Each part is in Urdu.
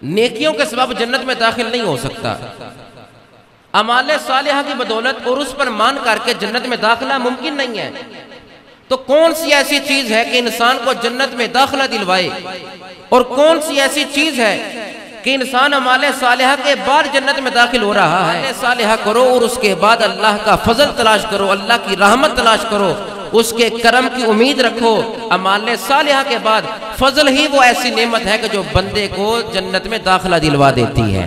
نیکیوں کے سبب جنت میں داخل نہیں ہو سکتا۔ اعمال صالحہ کی بدولت اور اس پر مان کر کے جنت میں داخلہ ممکن نہیں ہے۔ تو کون سی ایسی چیز ہے کہ انسان کو جنت میں داخلہ دلوائے، اور کون سی ایسی چیز ہے کہ انسان اعمال صالحہ کے بعد جنت میں داخل ہو رہا ہے؟ اعمال صالحہ کرو اور اس کے بعد اللہ کا فضل تلاش کرو، اللہ کی رحمت تلاش کرو، اس کے کرم کی امید رکھو۔ اعمال صالحہ کے بعد فضل ہی وہ ایسی نعمت ہے کہ جو بندے کو جنت میں داخلہ دلوا دیتی ہے۔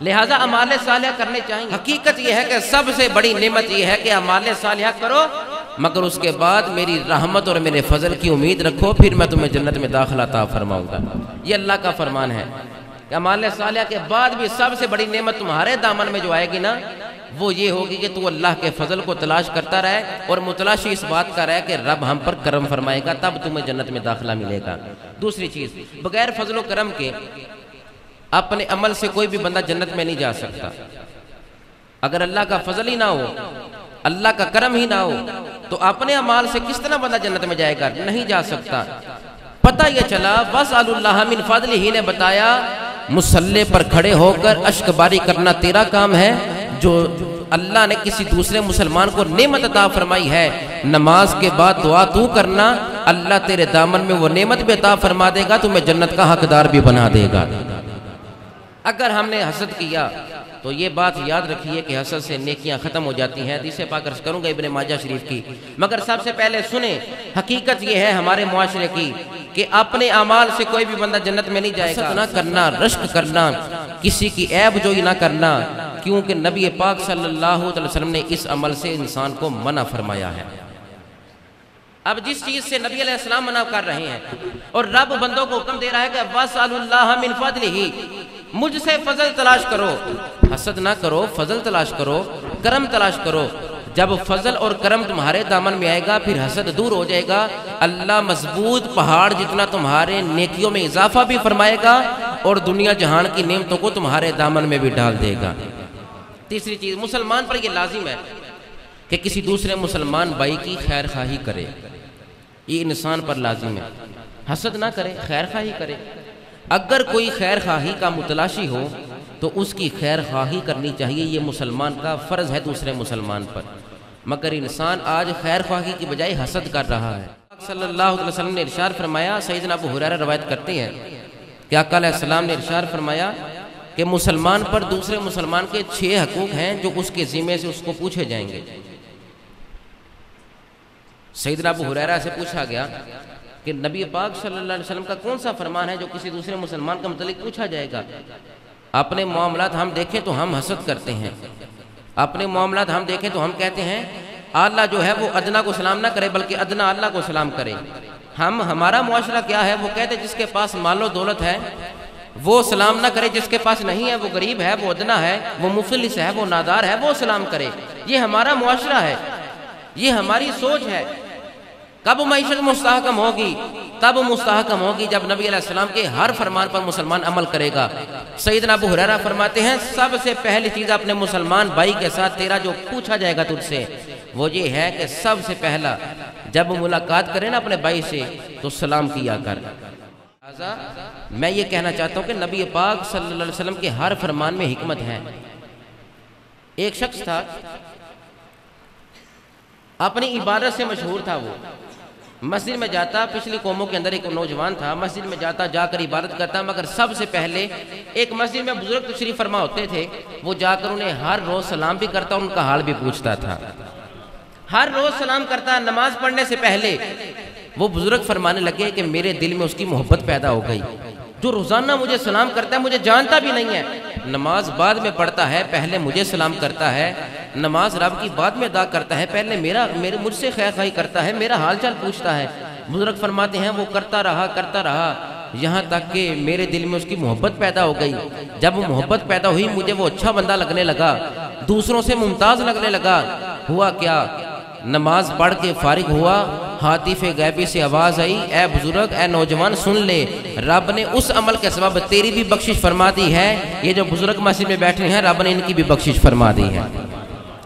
لہذا اعمال صالحہ کرنے چاہیے۔ حقیقت یہ ہے کہ سب سے بڑی نعمت یہ ہے کہ اعمال صالحہ کرو، مگر اس کے بعد میری رحمت اور میرے فضل کی امید رکھو، پھر میں تمہیں جنت میں داخلہ عطا فرماؤں گا۔ یہ اللہ کا فرمان ہے کہ اعمال صالحہ کے بعد بھی سب سے بڑی نعمت تمہارے دامن میں جو آئے گی نا، وہ یہ ہوگی کہ تو اللہ کے فضل کو تلاش کرتا رہے، اور متلاشی اس بات کا رہے کہ رب ہم پر کرم فرمائے گا، تب تمہیں جنت میں داخلہ ملے گا۔ دوسری چیز، بغیر فضل و کرم کے اپنے عمل سے کوئی بھی بندہ جنت میں نہیں جا سکتا۔ اگر اللہ کا فضل ہی نہ ہو، اللہ کا کرم ہی نہ ہو، تو اپنے اعمال سے کس طرح بندہ جنت میں جائے گا؟ نہیں جا سکتا۔ پتہ یہ چلا وَاسْأَلُوا اللَّهَ مِنْ فَضْلِهِ ہی نے بتایا مصلی پر کھڑے ہو کر اشک باری کرنا تیرا کام ہے، جو اللہ نے کسی دوسرے مسلمان کو نعمت عطا فرمائی ہے، نماز کے بعد دعا تو کرنا، اللہ تیرے دامن میں وہ نعمت بھی عطا فرما دے گا، تمہیں جنت کا حقدار بھی بنا دے گا۔ اگر ہم نے حسد کیا تو یہ بات یاد رکھیے کہ حسد سے نیکیاں ختم ہو جاتی ہیں۔ حدیث پاک عرض کروں گا ابن ماجہ شریف کی، مگر سب سے پہلے سنیں، حقیقت یہ ہے ہمارے معاشرے کی کہ اپنے اعمال سے کوئی بھی بندہ جنت میں نہیں جائے گا۔ حسد نہ کرنا، رشک کرنا، کسی کی عیب جوئی نہ کرنا، کیونکہ نبی پاک صلی اللہ علیہ وسلم نے اس عمل سے انسان کو منع فرمایا ہے۔ اب جس چیز سے نبی علیہ السلام منع کر رہے ہیں اور رب بندوں کو حکم دے رہا ہے کہ وَاسْأَلُوا اللَّهَ مِنْ فَضْلِهِ، مجھ سے فضل تلاش کرو، حسد نہ کرو، فضل تلاش کرو، کرم تلاش کرو۔ جب فضل اور کرم تمہارے دامن میں آئے گا پھر حسد دور ہو جائے گا، اللہ مضبوط پہاڑ جتنا تمہارے نیکیوں میں اضافہ بھی فرمائے گا اور دنیا جہان کی نعمتوں کو تمہارے دامن میں بھی ڈال دے گا۔ تیسری چیز، مسلمان پر یہ لازم ہے کہ کسی دوسرے مسلمان بھائی کی خیر خواہی کرے، یہ انسان پر لازم ہے۔ حسد نہ کرے، خیر خواہی کرے۔ اگر کوئی خیر خواہی کا متلاشی ہو تو اس کی خیر خواہی کرنی چاہیے، یہ مسلمان کا فرض ہے دوسرے مسلمان پر، مگر انسان آج خیر خواہی کی بجائے حسد کر رہا ہے۔ صلی اللہ علیہ وسلم نے ارشاد فرمایا، سیدنا ابو ہریرہ روایت کرتے ہیں کہ آقا علیہ السلام نے ارشاد فرمایا کہ مسلمان پر دوسرے مسلمان کے 6 حقوق ہیں جو اس کے ذمے سے اس کو پوچھے جائیں گے۔ سیدنا ابو ہریرہ سے پوچھا گیا کہ نبی پاک صلی اللہ علیہ وسلم کا کون سا فرمان ہے جو کسی دوسرے مسلمان کا متعلق پوچھا جائے گا؟ اپنے معاملات ہم دیکھیں تو ہم حسد کرتے ہیں، اپنے معاملات ہم دیکھیں تو ہم کہتے ہیں اللہ جو ہے وہ ادنا کو سلام نہ کرے بلکہ ادنا اللہ کو سلام کرے۔ ہمارا معاشرہ کیا ہے؟ وہ کہتے ہیں جس کے پاس مال و دولت ہے وہ سلام نہ کرے، جس کے پاس نہیں ہے، وہ غریب ہے، وہ ادنا ہے، وہ مفلس ہے، وہ نادار ہے، وہ سلام کرے۔ یہ ہمارا معاشرہ ہے، یہ ہماری سوچ ہے۔ کب معیشت مستحکم ہوگی؟ تب مستحکم ہوگی جب نبی علیہ السلام کے ہر فرمان پر مسلمان عمل کرے گا۔ سیدنا ابو ہریرہ فرماتے ہیں سب سے پہلی چیز اپنے مسلمان بھائی کے ساتھ تیرا جو پوچھا جائے گا تجھ سے وہ یہ ہے کہ سب سے پہلا جب ملاقات کرے نا اپنے بھائی سے تو سلام کیا کر۔ میں یہ کہنا چاہتا ہوں کہ نبی پاک صلی اللہ علیہ وسلم کے ہر فرمان میں حکمت ہے۔ ایک شخص تھا اپنی عبادت سے مشہور تھا، وہ مسجد میں جاتا، پچھلی قوموں کے اندر ایک نوجوان تھا، مسجد میں جاتا، جا کر عبادت کرتا، مگر سب سے پہلے ایک مسجد میں بزرگ تشریف فرما ہوتے تھے، وہ جا کر انہیں ہر روز سلام بھی کرتا، ان کا حال بھی پوچھتا تھا، ہر روز سلام کرتا۔ نماز پڑھنے سے پہلے وہ بزرگ فرمانے لگے کہ میرے دل میں اس کی محبت پیدا ہو گئی، جو روزانہ مجھے سلام کرتا ہے مجھے جانتا بھی نہیں ہے، نماز بعد میں پڑھتا ہے، پہلے مجھے سلام کرتا ہے، نماز رب کی بعد میں ادا کرتا ہے، پہلے مجھ سے خیر خواہی کرتا ہے، میرا حال چال پوچھتا ہے۔ بزرگ فرماتے ہیں وہ کرتا رہا یہاں تک کہ میرے دل میں اس کی محبت پیدا ہو گئی۔ جب محبت پیدا ہوئی مجھے وہ اچھا بندہ لگنے لگا، دوسروں سے ممتاز لگنے لگا۔ ہوا کیا؟ نماز پڑھ کے فارغ ہوا، ہاتف غیبی سے آواز آئی، اے بزرگ، اے نوجوان سن لے، رب نے اس عمل کے سبب تیری بھی بخشش فرما دی ہے، یہ جو بزرگ مسجد میں بیٹھے ہیں رب نے ان کی بھی بخشش فرما دی ہے۔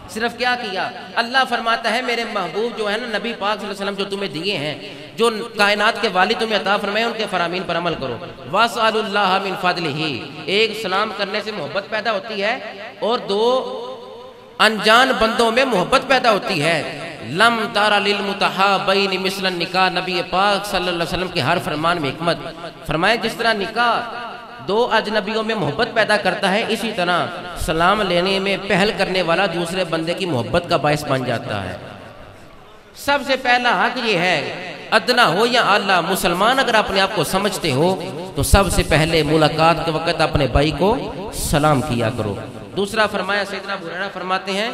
صرف کیا کیا؟ اللہ فرماتا ہے میرے محبوب جو ہے نا نبی پاک صلی اللہ علیہ وسلم جو تمہیں دیے ہیں، جو کائنات کے والد تمہیں عطا فرمائے، ان کے فرامین پر عمل کرو۔ وَاسْأَلُوا اللَّهَ مِن فَضْلِهِ، ایک سلام کرنے سے محبت پیدا ہوتی ہے، اور دو انجان بندوں میں محبت پیدا ہوتی ہے۔ لم تَرَ لِلْمُتَحَابَيْنِ مِثْلَ النِّکَاحِ، نبی پاک صلی اللہ علیہ وسلم کے ہر فرمان میں حکمت، فرمایا جس طرح نکاح دو اجنبیوں میں محبت پیدا کرتا ہے، اسی طرح سلام لینے میں پہل کرنے والا دوسرے بندے کی محبت کا باعث بن جاتا ہے۔ سب سے پہلا حق یہ ہے، ادنا ہو یا اعلیٰ، مسلمان اگر اپنے آپ کو سمجھتے ہو تو سب سے پہلے ملاقات کے وقت اپنے بھائی کو سلام کیا کرو۔ دوسرا فرمایا، سیدنا ابو ہریرہ فرماتے ہیں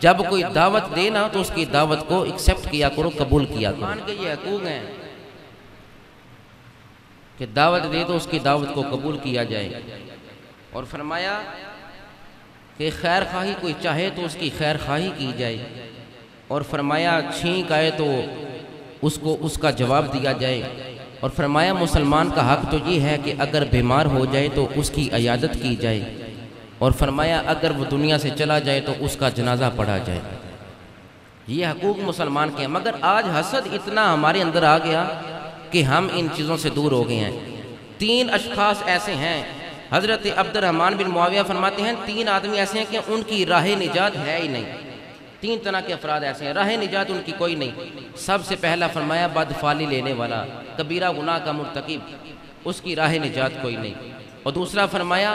جب کوئی دعوت دے نا تو اس کی دعوت کو ایکسپٹ کیا کرو، قبول کیا کرو۔ ایمان کے یہ حقوق ہیں کہ دعوت دے تو اس کی دعوت کو قبول کیا جائے، اور فرمایا کہ خیر خواہی کوئی چاہے تو اس کی خیر خواہی کی جائے، اور فرمایا چھینک آئے تو اس کا جواب دیا جائے، اور فرمایا مسلمان کا حق تو یہ ہے کہ اگر بیمار ہو جائے تو اس کی عیادت کی جائے، اور فرمایا اگر وہ دنیا سے چلا جائے تو اس کا جنازہ پڑھا جائے۔ یہ حقوق مسلمان کے ہیں، مگر آج حسد اتنا ہمارے اندر آ گیا کہ ہم ان چیزوں سے دور ہو گئے ہیں۔ 3 اشخاص ایسے ہیں، حضرت عبد الرحمن بن معاویہ فرماتے ہیں 3 آدمی ایسے ہیں کہ ان کی راہ نجات ہے ہی نہیں۔ 3 طرح کے افراد ایسے ہیں، راہ نجات ان کی کوئی نہیں۔ سب سے پہلا فرمایا بدفعلی لینے والا، کبیرہ گناہ کا مرتکب، اس کی راہ نجات کوئی نہیں۔ اور دوسرا فرمایا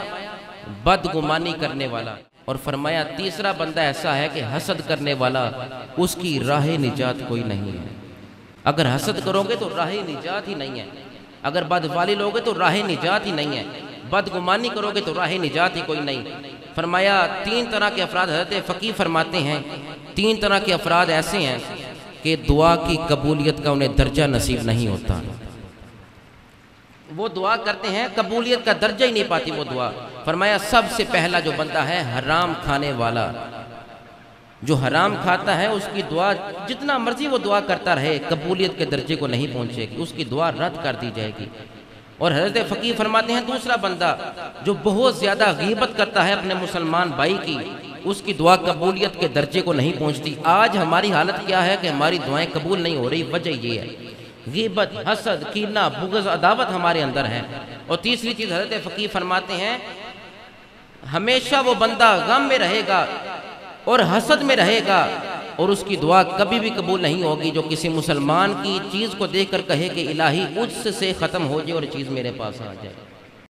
بدگمانی کرنے والا، اور فرمایا تیسرا بندہ ایسا ہے کہ حسد کرنے والا، اس کی راہ نجات کوئی نہیں ہے۔ اگر حسد کرو گے تو راہ نجات ہی نہیں ہے، اگر بدفعلی لوگے تو راہ نجات ہی نہیں ہے، بدگمانی کرو گے تو راہ نجات ہی کوئی نہیں۔ فرمایا 3 طرح کے افراد، حضرت فقیہ فرماتے ہیں 3 طرح کے افراد ایسے ہیں کہ دعا کی قبولیت کا انہیں درجہ نصیب نہیں ہوتا۔ وہ دعا کرتے ہیں قبولیت کا درجہ ہی نہیں پاتی وہ دعا۔ فرمایا سب سے پہلا جو بندہ ہے حرام کھانے والا، جو حرام کھاتا ہے اس کی دعا جتنا مرضی وہ دعا کرتا رہے قبولیت کے درجے کو نہیں پہنچے گی، اس کی دعا رد کر دی جائے گی۔ اور حضرت فقیہ فرماتے ہیں دوسرا بندہ جو بہت زیادہ غیبت کرتا ہے اپنے مسلمان بھائی کی، اس کی دعا قبولیت کے درجے کو نہیں پہنچتی۔ آج ہماری حالت کیا ہے کہ ہماری دعائیں قبول نہیں ہو رہی، وجہ یہ ہے غیبت، حسد، کینہ، بغض، عداوت ہمارے اندر ہے۔ اور تیسری چیز حضرت فقیہ فرماتے ہیں ہمیشہ وہ بندہ غم میں رہے گا اور حسد میں رہے گا، اور اس کی دعا کبھی بھی قبول نہیں ہوگی جو کسی مسلمان کی چیز کو دیکھ کر کہے کہ الہی مجھ سے ختم ہو جائے اور چیز میرے پاس آ جائے۔